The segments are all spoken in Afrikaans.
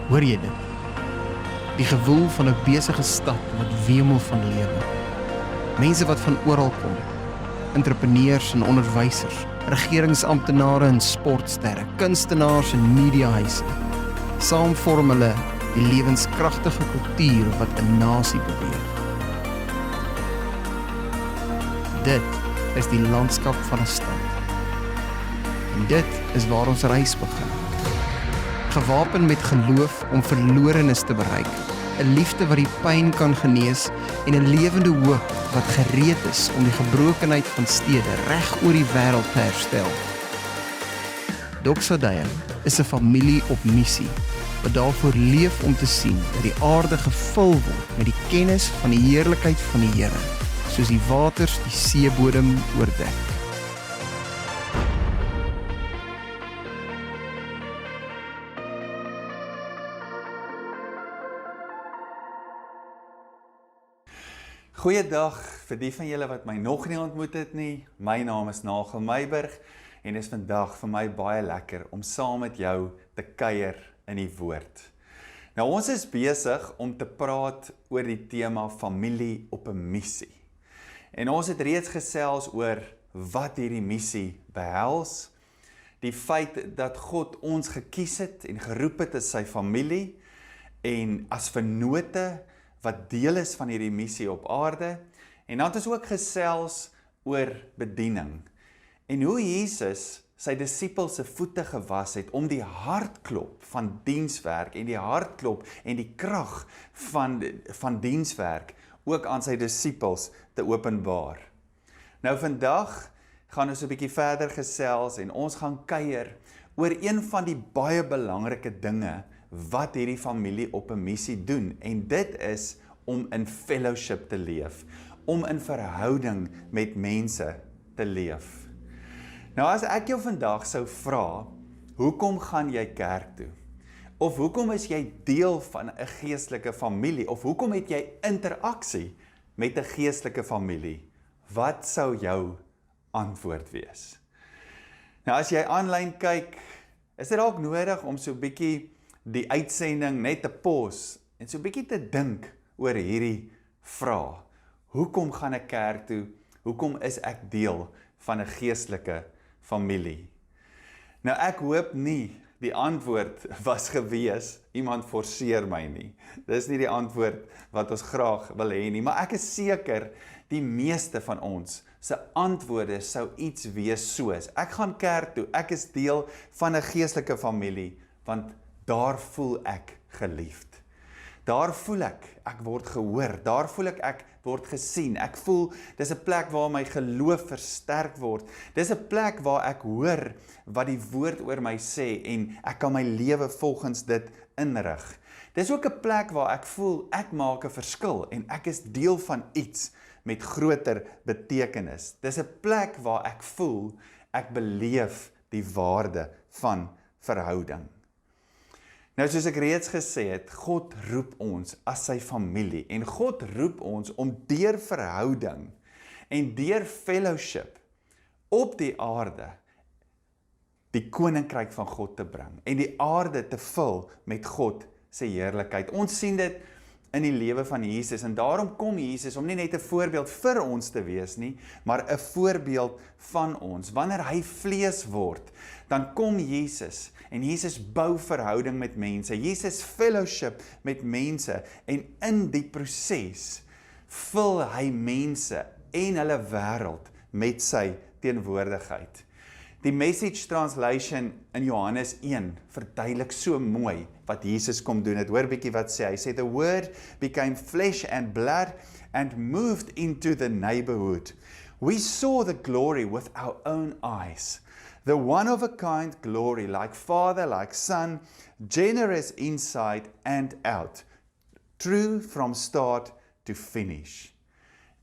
Hoor jy dit? Die gewoel van 'n besige stad wat wemel van lewe. Mense wat van oral kom. Entrepreneurs en onderwysers, regeringsamptenare en sportsterre, kunstenaars en mediahuise. Saam vorm hulle die lewenskragtige kultuur wat 'n nasie beweeg. Dit is die landskap van 'n stad. En dit is waar ons reis begin. Gewapen met geloof om verlorenes te bereik, 'n liefde wat die pyn kan genees en 'n lewende hoop wat gereed is om die gebrokenheid van stede reg oor die wêreld te herstel. Diens is 'n familie op missie wat daarvoor leef om te sien dat die aarde gevul word met die kennis van die heerlikheid van die Here, soos die waters die seebodem oordek. Goeiedag vir die van julle wat my nog nie ontmoet het nie. My naam is Nagel Myburgh en is vandag vir my baie lekker om saam met jou te kuier in die woord. Nou ons is besig om te praat oor die tema familie op 'n missie. En ons het reeds gesels oor wat hierdie missie behels, die feit dat God ons gekies het en geroep het as sy familie en as vennote wat deel is van hierdie missie op aarde, en dan het ons ook gesels oor bediening, en hoe Jesus sy disippels se voete gewas het om die hartklop van dienswerk en die hartklop en die krag van dienswerk ook aan sy disippels te openbaar. Nou vandag gaan ons 'n bietjie verder gesels en ons gaan kuier oor een van die baie belangrike dinge wat hierdie familie op 'n missie doen, en dit is om in fellowship te leef, om in verhouding met mense te leef. Nou as ek jou vandag sou vra, hoekom gaan jy kerk toe? Of hoekom is jy deel van 'n geestelike familie? Of hoekom het jy interaksie met 'n geestelike familie? Wat sou jou antwoord wees? Nou as jy aanlyn kyk, is dit dalk nodig om so 'n bietjie die uitsending net te pause en so 'n bietjie te dink oor hierdie vraag. Hoekom gaan ek kerk toe? Hoekom is ek deel van 'n geestelike familie? Nou ek hoop nie die antwoord was gewees, iemand forceer my nie. Dis nie die antwoord wat ons graag wil hê nie, maar ek is seker die meeste van ons se antwoorde sou iets wees soos, ek gaan kerk toe, ek is deel van 'n geestelike familie, want daar voel ek geliefd. Daar voel ek word gehoor, daar voel ek word gesien, ek voel, dis 'n plek waar my geloof versterk word, dis 'n plek waar ek hoor wat die woord oor my sê en ek kan my lewe volgens dit inrig. Dis ook 'n plek waar ek voel, ek maak 'n verskil en ek is deel van iets met groter betekenis. Dis 'n plek waar ek voel, ek beleef die waarde van verhouding. Nou soos ek reeds gesê het, God roep ons as sy familie en God roep ons om deur verhouding en deur fellowship op die aarde die koninkryk van God te bring en die aarde te vul met God se heerlikheid. Ons sien dit in die lewe van Jesus en daarom kom Jesus om nie net 'n voorbeeld vir ons te wees nie, maar 'n voorbeeld van ons. Wanneer hy vlees word, dan kom Jesus en Jesus bou verhouding met mense. Jesus fellowship met mense en in die proses vul hy mense en hulle wêreld met sy teenwoordigheid. Die Message translation in Johannes 1 verduidelik so mooi wat Jesus kom doen. Het hoor bietjie wat sê. Hy sê, the word became flesh and blood and moved into the neighborhood. We saw the glory with our own eyes. The one-of-a-kind glory, like Father, like Son, generous inside and out, true from start to finish.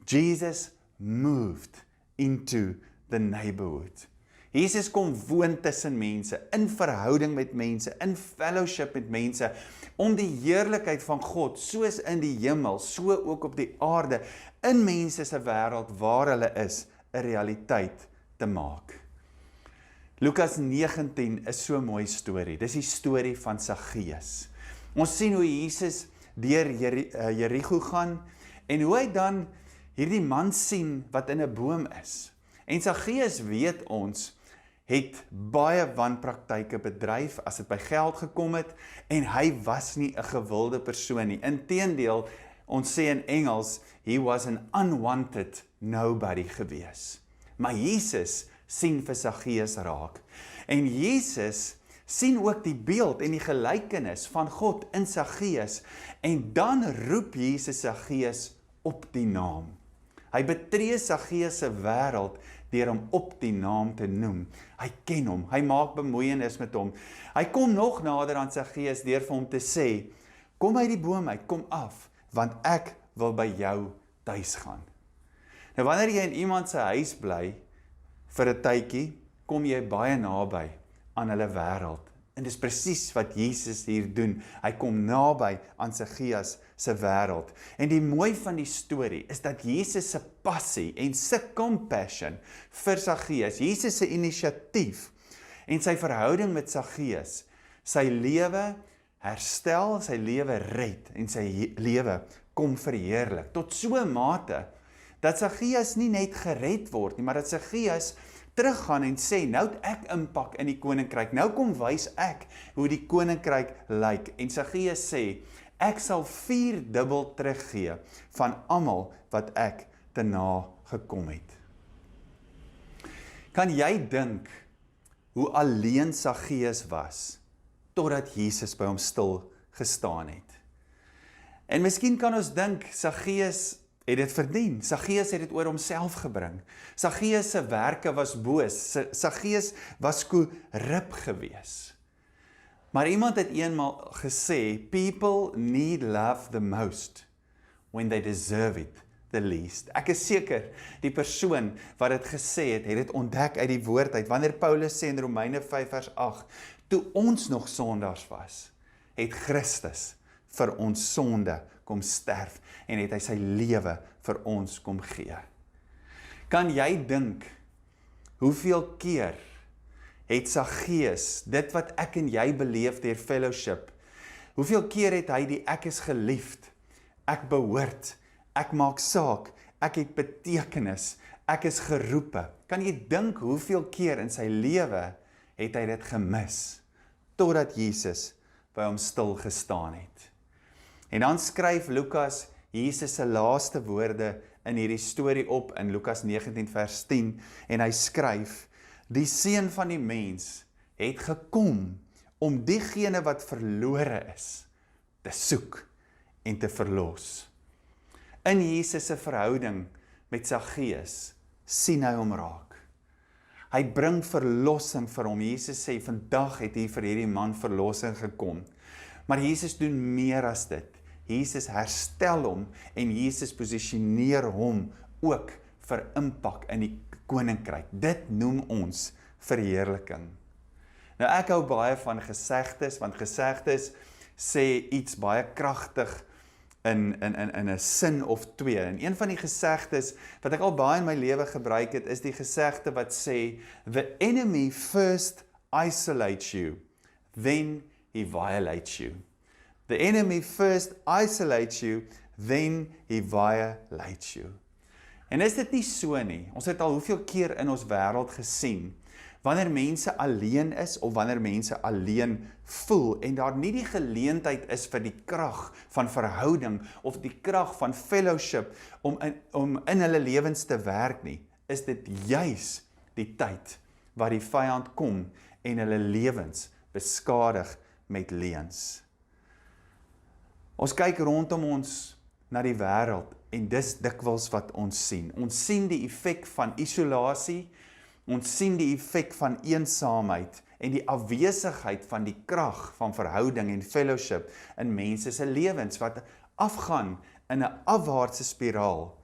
Jesus moved into the neighborhood. Jesus kom woon tussen mense, in verhouding met mense, in fellowship met mense, om die heerlikheid van God, soos in die hemel, so ook op die aarde, in mense se wêreld waar hulle is, 'n realiteit te maak. Lukas 19 is so 'n mooi storie. Dis die storie van Saggeus. Ons sien hoe Jesus deur Jericho gaan en hoe hy dan hierdie man sien wat in 'n boom is. En Saggeus, weet ons, het baie wanpraktyke bedryf as dit by geld gekom het en hy was nie 'n gewilde persoon nie. Inteendeel, ons sê in Engels, he was an unwanted nobody gewees. Maar Jesus sien vir Saggeus raak. En Jesus sien ook die beeld en die gelykenis van God in Saggeus en dan roep Jesus Saggeus op die naam. Hy betree Saggeus se wêreld deur hom op die naam te noem. Hy ken hom, hy maak bemoeienis met hom. Hy kom nog nader aan Saggeus deur vir hom te sê, kom uit die boom uit, kom af, want ek wil by jou tuis gaan. Nou wanneer jy in iemand se huis bly vir 'n tydjie, kom jy baie naby aan hulle wêreld. En dis presies wat Jesus hier doen. Hy kom naby aan Saggeus se wêreld. En die mooi van die storie is dat Jesus se passie en sy compassion vir Saggeus, Jesus se inisiatief en sy verhouding met Saggeus, sy lewe herstel, sy lewe red en sy lewe kom verheerlik. Tot so 'n mate dat Saggeus nie net gered word nie, maar dat Saggeus teruggaan en sê, nou het ek impak in die koninkryk, nou kom wys ek hoe die koninkryk lyk. En Saggeus sê, ek sal 4-dubbel teruggee van almal wat ek te na gekom het. Kan jy dink hoe alleen Saggeus was, totdat Jesus by hom stil gestaan het? En miskien kan ons dink, Saggeus het dit verdien. Saggeus het dit oor homself gebring. Saggeus se werke was boos. Saggeus was korrup gewees. Maar iemand het eenmaal gesê, people need love the most when they deserve it the least. Ek is seker, die persoon wat dit gesê het dit ontdek uit die woord uit. Wanneer Paulus sê in Romeine 5 vers 8, toe ons nog sondaars was, het Christus vir ons sonde kom sterf en het hy sy lewe vir ons kom gee. Kan jy dink, hoeveel keer het Saggeus, dit wat ek en jy beleef deur fellowship, hoeveel keer het hy die ek is geliefd, ek behoort, ek maak saak, ek het betekenis, ek is geroepe. Kan jy dink hoeveel keer in sy lewe het hy dit gemis, totdat Jesus by hom stil gestaan het. En dan skryf Lukas Jesus se laaste woorde in hierdie storie op in Lukas 19 vers 10 en hy skryf, die seun van die mens het gekom om diegene wat verlore is te soek en te verlos. In Jesus se verhouding met Saggeus sien hy hom raak. Hy bring verlossing vir hom. Jesus sê, vandag het hier vir hierdie man verlossing gekom. Maar Jesus doen meer as dit. Jesus herstel hom en Jesus posisioneer hom ook vir impak in die koninkryk. Dit noem ons verheerliking. Nou ek hou baie van gesegdes, want gesegdes sê iets baie kragtig in 'n sin of twee. En een van die gesegdes wat ek al baie in my lewe gebruik het, is die gesegde wat sê, the enemy first isolates you, then he violates you. The enemy first isolates you, then he violates you. En is dit nie so nie? Ons het al hoeveel keer in ons wêreld gesien, wanneer mense alleen is, of wanneer mense alleen voel, en daar nie die geleentheid is vir die krag van verhouding, of die krag van fellowship, om in hulle lewens te werk nie, is dit juis die tyd, waar die vyand kom, en hulle lewens beskadig met leuns. Ons kyk rondom ons na die wêreld en dis dikwels wat ons sien. Ons sien die effek van isolasie, ons sien die effek van eensaamheid en die afwesigheid van die krag van verhouding en fellowship in mense se lewens wat afgaan in 'n afwaartse spiraal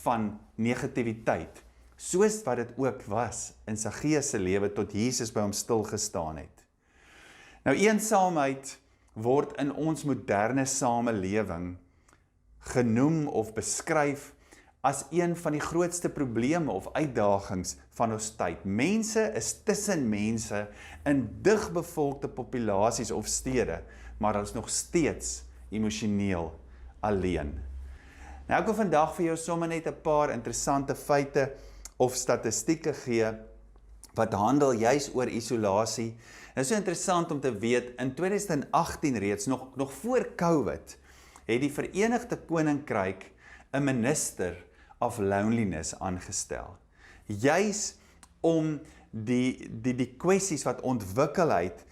van negativiteit, soos wat dit ook was in Saggeus se lewe tot Jesus by hom stil gestaan het. Nou eensaamheid word in ons moderne samelewing genoem of beskryf as een van die grootste probleme of uitdagings van ons tyd. Mense is tussen mense in digbevolkte populasies of stede maar hulle is nog steeds emosioneel alleen. Nou ek wil vandag vir jou sommer net 'n paar interessante feite of statistieke gee wat handel juis oor isolasie. Dit is so interessant om te weet, in 2018 reeds, nog voor COVID, het die Verenigde Koninkryk 'n minister of loneliness aangestel. Juis om die kwessies wat ontwikkel het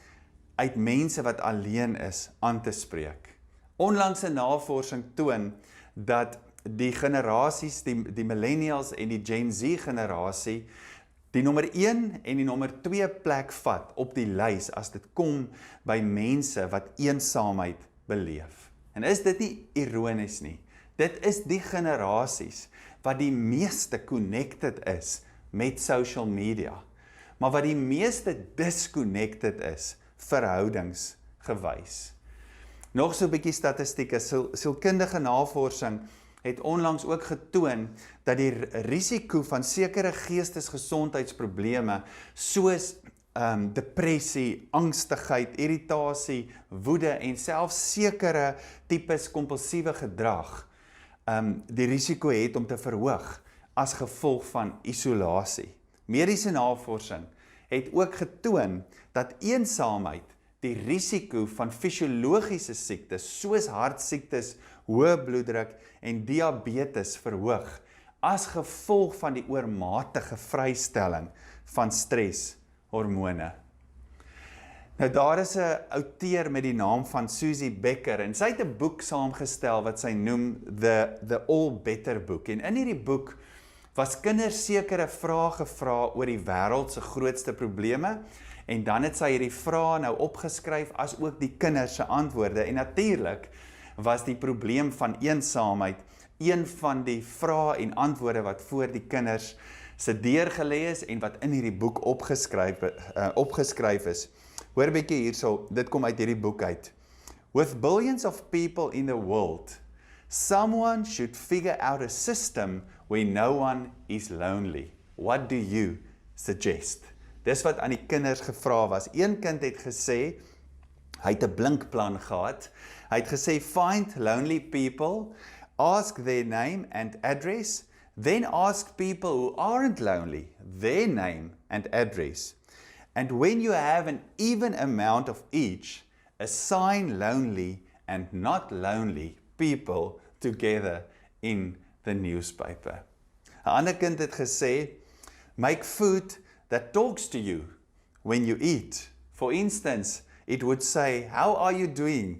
uit mense wat alleen is aan te spreek. Onlangse navorsing toon dat die generasies, die millennials en die Gen Z generasie, die nommer 1 en die nommer 2 plek vat op die lys as dit kom by mense wat eensaamheid beleef. En is dit nie ironies nie? Dit is die generasies wat die meeste connected is met social media, maar wat die meeste disconnected is verhoudingsgewys. Nog so 'n bietjie statistieke, sielkundige navorsing het onlangs ook getoon dat die risiko van sekere geestesgesondheidsprobleme soos depressie, angstigheid, irritasie, woede en selfs sekere tipes kompulsiewe gedrag die risiko het om te verhoog as gevolg van isolasie. Mediese navorsing het ook getoon dat eensaamheid die risiko van fisiologiese siektes soos hartsiektes, hoë bloeddruk en diabetes verhoog as gevolg van die oormatige vrystelling van streshormone. Nou daar is 'n outeur met die naam van Susie Becker en sy het 'n boek saamgestel wat sy noem The All Better Book. En in hierdie boek was kinders sekere vrae gevra oor die wêreld se grootste probleme en dan het sy hierdie vrae nou opgeskryf as ook die kinders se antwoorde en natuurlik was die probleem van eensaamheid een van die vrae en antwoorde wat voor die kinders se deur gelê is en wat in hierdie boek opgeskryf is. Hoor 'n bietjie hierso, dit kom uit hierdie boek uit. With billions of people in the world, someone should figure out a system where no one is lonely. What do you suggest? Dis wat aan die kinders gevra was. Een kind het gesê, hy het 'n blinkplan gehad. Hy het gesê, find lonely people, ask their name and address, then ask people who aren't lonely, their name and address. And when you have an even amount of each, assign lonely and not lonely people together in the newspaper. 'n ander kind het gesê, make food that talks to you when you eat. For instance, it would say, how are you doing?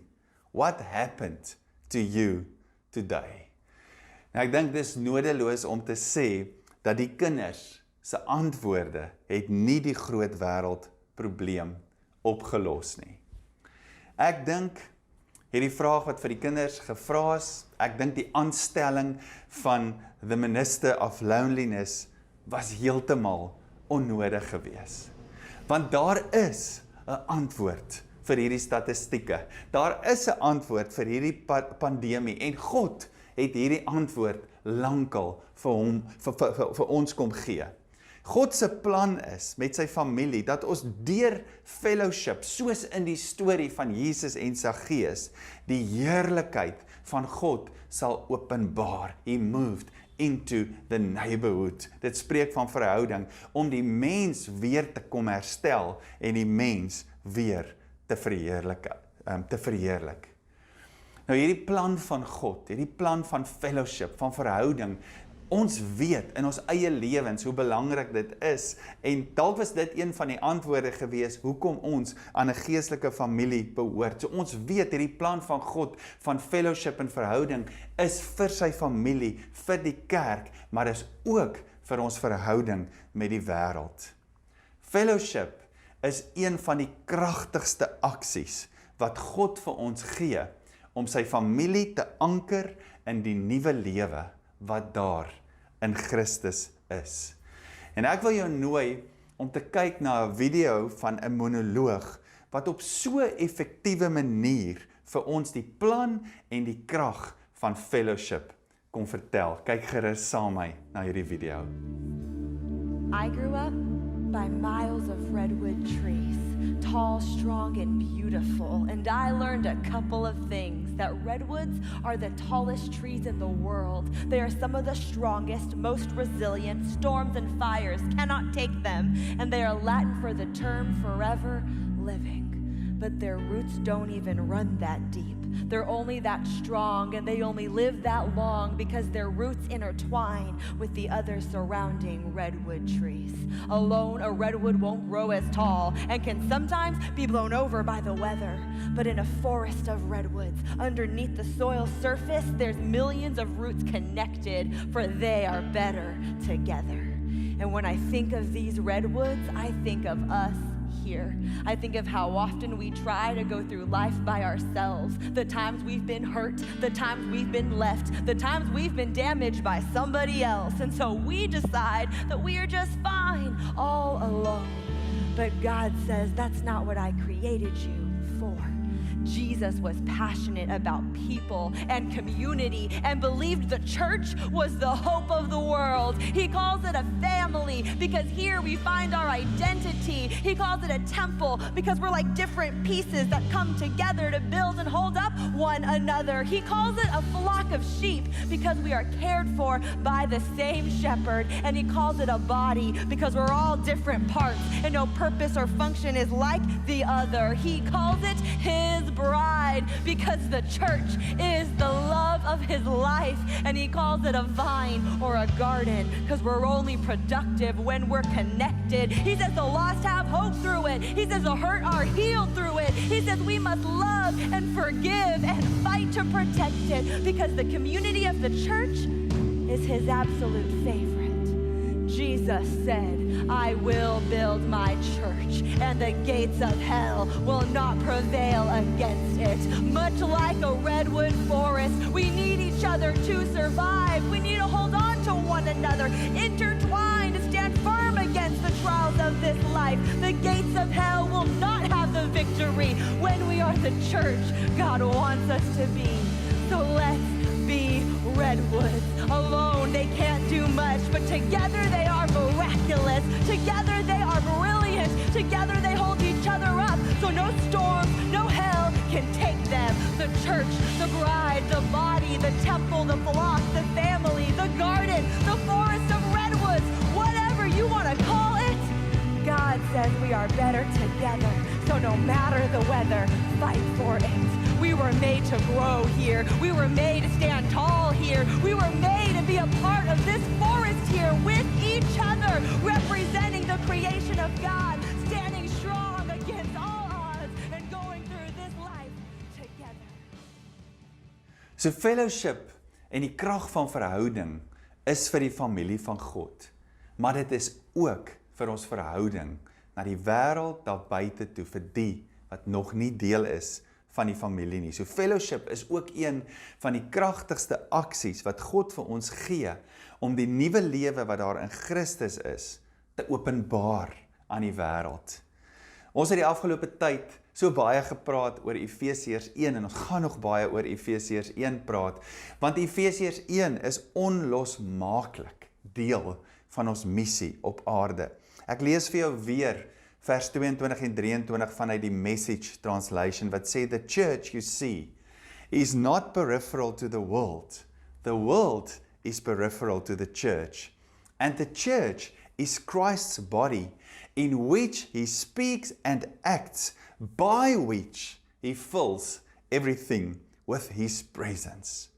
What happened to you today? Nou ek dink dis nodeloos om te sê dat die kinders se antwoorde het nie die groot wêreld probleem opgelos nie. Ek dink hierdie vraag wat vir die kinders gevra is, ek dink die aanstelling van the Minister of Loneliness was heeltemal onnodig gewees. Want daar is 'n antwoord vir hierdie statistieke. Daar is 'n antwoord vir hierdie pandemie en God het hierdie antwoord lankal vir ons kom gee. God se plan is met sy familie dat ons deur fellowship, soos in die storie van Jesus en sy Gees, die heerlikheid van God sal openbaar. He moved into the neighborhood. Dit spreek van verhouding, om die mens weer te kom herstel en die mens weer te verheerlik. Nou hierdie plan van God, hierdie plan van fellowship, van verhouding, ons weet in ons eie lewens hoe belangrik dit is en dalk was dit een van die antwoorde gewees hoekom ons aan 'n geestelike familie behoort. So ons weet hierdie plan van God van fellowship en verhouding is vir sy familie, vir die kerk, maar is ook vir ons verhouding met die wêreld. Fellowship is een van die kragtigste aksies wat God vir ons gee om sy familie te anker in die nuwe lewe wat daar in Christus is. En ek wil jou nooi om te kyk na 'n video van 'n monoloog wat op so 'n effektiewe manier vir ons die plan en die krag van fellowship kom vertel. Kyk gerus saam met my na hierdie video. I grew up by miles of redwood trees, tall, strong, and beautiful. And I learned a couple of things, that redwoods are the tallest trees in the world. They are some of the strongest, most resilient. Storms and fires cannot take them, and they are Latin for the term forever living. But their roots don't even run that deep. They're only that strong, and they only live that long because their roots intertwine with the other surrounding redwood trees. Alone, a redwood won't grow as tall and can sometimes be blown over by the weather. But in a forest of redwoods, underneath the soil surface, there's millions of roots connected, for they are better together. And when I think of these redwoods, I think of us here. I think of how often we try to go through life by ourselves, the times we've been hurt, the times we've been left, the times we've been damaged by somebody else. And so we decide that we are just fine all alone. But God says that's not what I created you for. Jesus was passionate about people and community and believed the church was the hope of the world. He calls it a family because here we find our identity. He calls it a temple because we're like different pieces that come together to build and hold up one another. He calls it a flock of sheep because we are cared for by the same shepherd. And he calls it a body because we're all different parts and no purpose or function is like the other. He calls it his bride because the church is the love of his life, and he calls it a vine or a garden because we're only productive when we're connected. He says the lost have hope through it. He says the hurt are healed through it. He says we must love and forgive and fight to protect it because the community of the church is his absolute favorite. Jesus said, I will build my church, and the gates of hell will not prevail against it. Much like a redwood forest, we need each other to survive. We need to hold on to one another, intertwined to stand firm against the trials of this life. The gates of hell will not have the victory when we are the church God wants us to be. So let's be redwoods. Alone they can't do much, but together they are miraculous. Together they are brilliant. Together they hold each other up, so no storm, no hell can take them. The church, the bride, the body, the temple, the flock, the family, the garden, the forest of redwoods, whatever you want to call it. God says we are better together. So no matter the weather, fight for it. We were made to grow here. We were made to stand tall here. We were made to be a part of this forest here with each other, representing the creation of God, standing strong against all odds and going through this life together. So fellowship en die krag van verhouding is vir die familie van God. Maar dit is ook vir ons verhouding na die wêreld daar buite toe, vir die wat nog nie deel is van die familie nie. So fellowship is ook een van die kragtigste aksies wat God vir ons gee om die nuwe lewe wat daar in Christus is te openbaar aan die wêreld. Ons het die afgelope tyd so baie gepraat oor Efesiërs 1 en ons gaan nog baie oor Efesiërs 1 praat, want Efesiërs 1 is onlosmaaklik deel van ons missie op aarde. Ek lees vir jou weer vers 22 en 23 vanuit die Message translation wat sê, the church, you see, is not peripheral to the world. The world is peripheral to the church. And the church is Christ's body, in which he speaks and acts, by which he fills everything with his presence.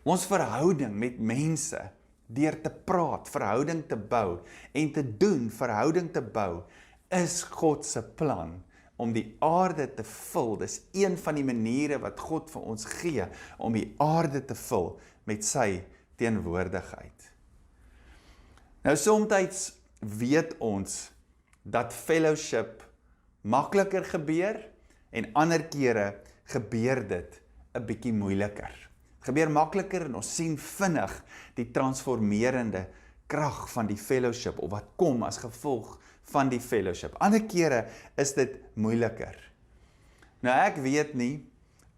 Ons verhouding met mense, deur te praat, verhouding te bou, en te doen, verhouding te bou, is God se plan om die aarde te vul. Dis een van die maniere wat God vir ons gee om die aarde te vul met sy teenwoordigheid. Nou soms weet ons dat fellowship makliker gebeur en ander kere gebeur dit 'n bietjie moeiliker. Het gebeur makliker en ons sien vinnig die transformerende krag van die fellowship of wat kom as gevolg van die fellowship. Ander kere is dit moeiliker. Nou ek weet nie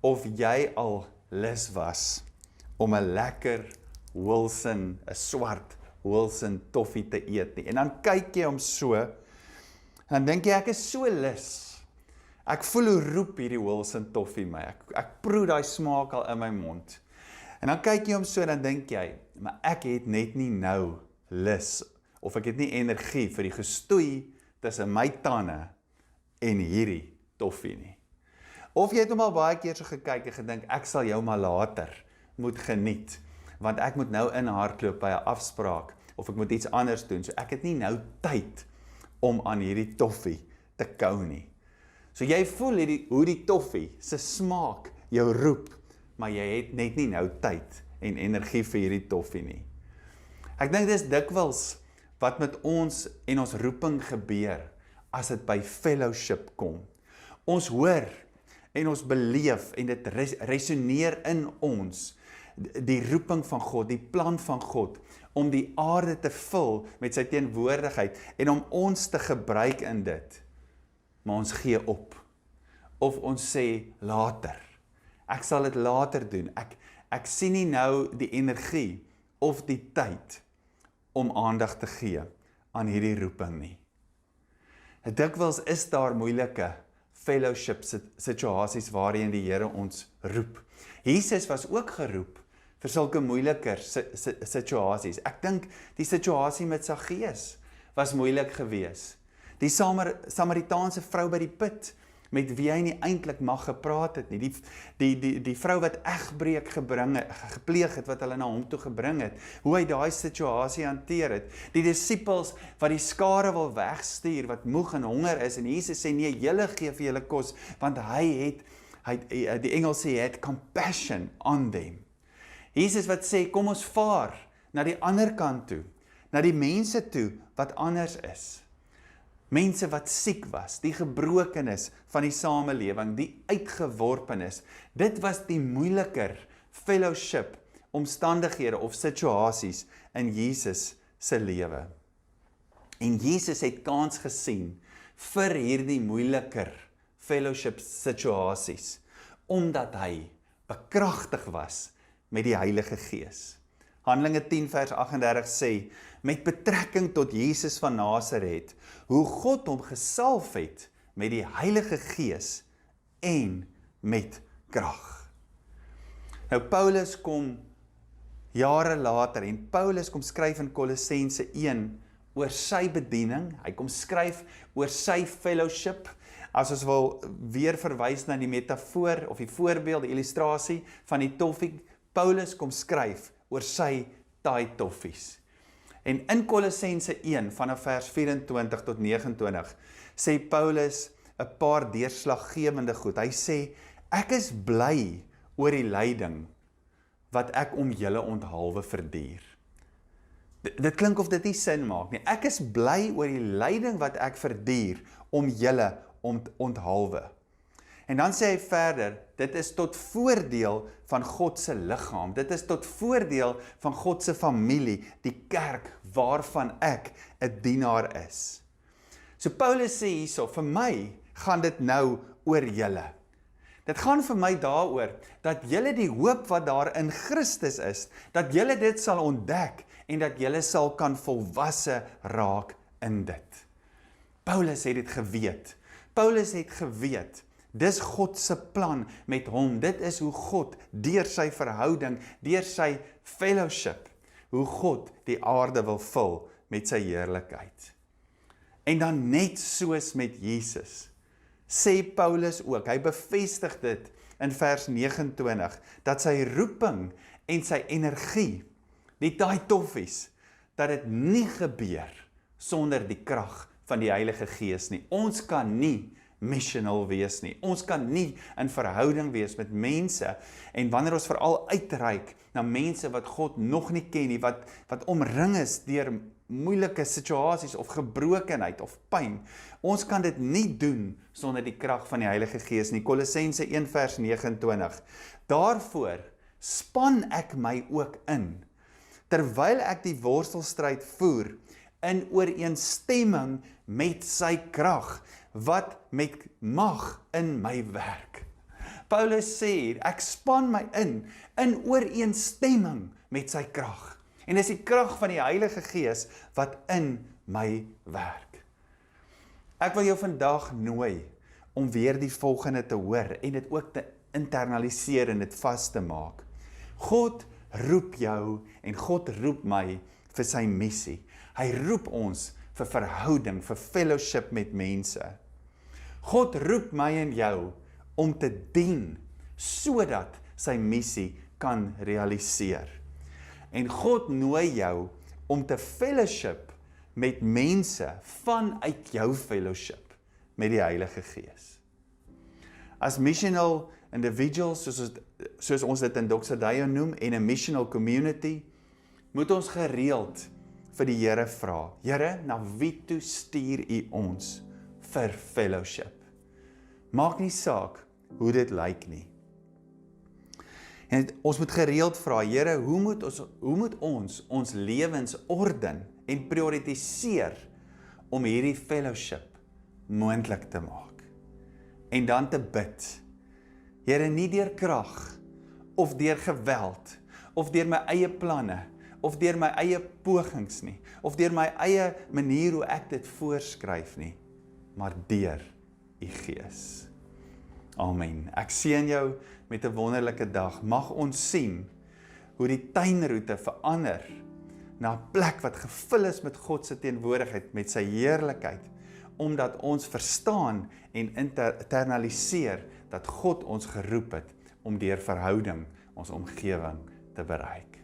of jy al lus was om 'n lekker Wilson, 'n swart Wilson toffee te eet nie. En dan kyk jy hom so dan dink jy, ek is so lus. Ek voel hoe roep hierdie Wilson toffee my. Ek proe daai smaak al in my mond. En dan kyk jy om so, dan dink jy, maar ek het net nie nou lus, of ek het nie energie vir die gestoei tussen my tande en hierdie toffee nie. Of jy het hom al baie keer so gekyk en gedink, ek sal jou maar later moet geniet, want ek moet nou inhardloop by 'n afspraak, of ek moet iets anders doen, so ek het nie nou tyd om aan hierdie toffee te kou nie. So jy voel hoe die toffee se smaak jou roep, maar jy het net nie nou tyd en energie vir hierdie toffee nie. Ek dink dis dikwels wat met ons en ons roeping gebeur, as dit by fellowship kom. Ons hoor en ons beleef en dit resoneer in ons, die roeping van God, die plan van God, om die aarde te vul met sy teenwoordigheid, en om ons te gebruik in dit. Maar ons gee op, of ons sê later, ek sal dit later doen, ek sien nie nou die energie, of die tyd, om aandag te gee aan hierdie roeping nie. Dikwels is daar moeilike fellowship situasies waarin die Here ons roep. Jesus was ook geroep vir sulke moeiliker situasies. Ek dink die situasie met Saggeus was moeilik geweest. Die Samaritaanse vrou by die put, met wie hy nie eintlik mag gepraat het nie. Die vrou wat egbreek gepleeg het, wat hulle na hom toe gebring het. Hoe hy daai situasie hanteer het. Die disippels wat die skare wil wegstuur, wat moeg en honger is, en Jesus sê, nee, julle gee vir julle kos, want die Engels sê, had compassion on them. Jesus wat sê, kom ons vaar na die ander kant toe, na die mense toe, wat anders is. Mense wat siek was, die gebrokenis van die samelewing, die uitgeworpenis. Dit was die moeiliker fellowship, omstandighede of situasies in Jesus se lewe. En Jesus het kans gesien vir hierdie moeiliker fellowship situasies, omdat hy bekragtig was met die Heilige Gees. Handelinge 10 vers 38 sê, met betrekking tot Jesus van Nasaret, hoe God hom gesalf het met die Heilige Gees en met krag. Nou Paulus kom jare later, en Paulus kom skryf in Kolossense 1 oor sy bediening, hy kom skryf oor sy fellowship, as ons wil weer verwys na die metafoor, of die voorbeeld, die illustrasie van die toffie, Paulus kom skryf oor sy taai toffies. En in Kolossense 1 vanaf vers 24 tot 29 sê Paulus 'n paar deurslaggewende goed. Hy sê, ek is bly oor die lyding wat ek om julle onthalwe verduur. Dit klink of dit nie sin maak nie. Ek is bly oor die lyding wat ek verduur om julle onthalwe. En dan sê hy verder, dit is tot voordeel van God se liggaam. Dit is tot voordeel van God se familie, die kerk waarvan ek 'n dienaar is. So Paulus sê hierso, vir my gaan dit nou oor julle. Dit gaan vir my daaroor dat julle die hoop wat daar in Christus is, dat julle dit sal ontdek en dat julle sal kan volwasse raak in dit. Paulus het dit geweet. Paulus het geweet. Dis God se plan met hom. Dit is hoe God, deur sy verhouding, deur sy fellowship, hoe God die aarde wil vul met sy heerlikheid. En dan net soos met Jesus, sê Paulus ook, hy bevestig dit in vers 29, dat sy roeping en sy energie, die daai toffies, dat dit nie gebeur sonder die krag van die Heilige Gees nie. Ons kan nie missional wees nie. Ons kan nie in verhouding wees met mense, en wanneer ons veral uitreik na mense wat God nog nie ken nie, wat omring is deur moeilike situasies of gebrokenheid of pyn, ons kan dit nie doen sonder die krag van die Heilige Gees nie. Kolossense 1 vers 29. Daarvoor span ek my ook in, terwyl ek die worstelstryd voer, in ooreenstemming met sy krag, wat met mag in my werk. Paulus sê, ek span my in ooreenstemming met sy krag. En dis die krag van die Heilige Gees wat in my werk. Ek wil jou vandag nooi om weer die volgende te hoor en dit ook te internaliseer en dit vas te maak. God roep jou en God roep my vir sy missie. Hy roep ons vir verhouding, vir fellowship met mense. God roep my en jou om te dien, sodat sy missie kan realiseer. En God nooi jou om te fellowship met mense vanuit jou fellowship met die Heilige Gees. As missional individuals, soos ons dit in Doxodeo noem, en 'n missional community, moet ons gereeld vir die Here vra, Here, na wie toe stuur U ons vir fellowship? Maak nie saak hoe dit lyk nie. En ons moet gereeld vra, Here, hoe moet ons lewens orden en prioritiseer om hierdie fellowship moontlik te maak? En dan te bid, Here, nie deur krag, of deur geweld, of deur my eie planne, of deur my eie pogings nie, of deur my eie manier hoe ek dit voorskryf nie, maar deur U Gees. Amen. Ek seën jou met 'n wonderlike dag. Mag ons sien hoe die tuinroete verander na 'n plek wat gevul is met God se teenwoordigheid, met sy heerlikheid, omdat ons verstaan en internaliseer dat God ons geroep het om deur verhouding ons omgewing te bereik.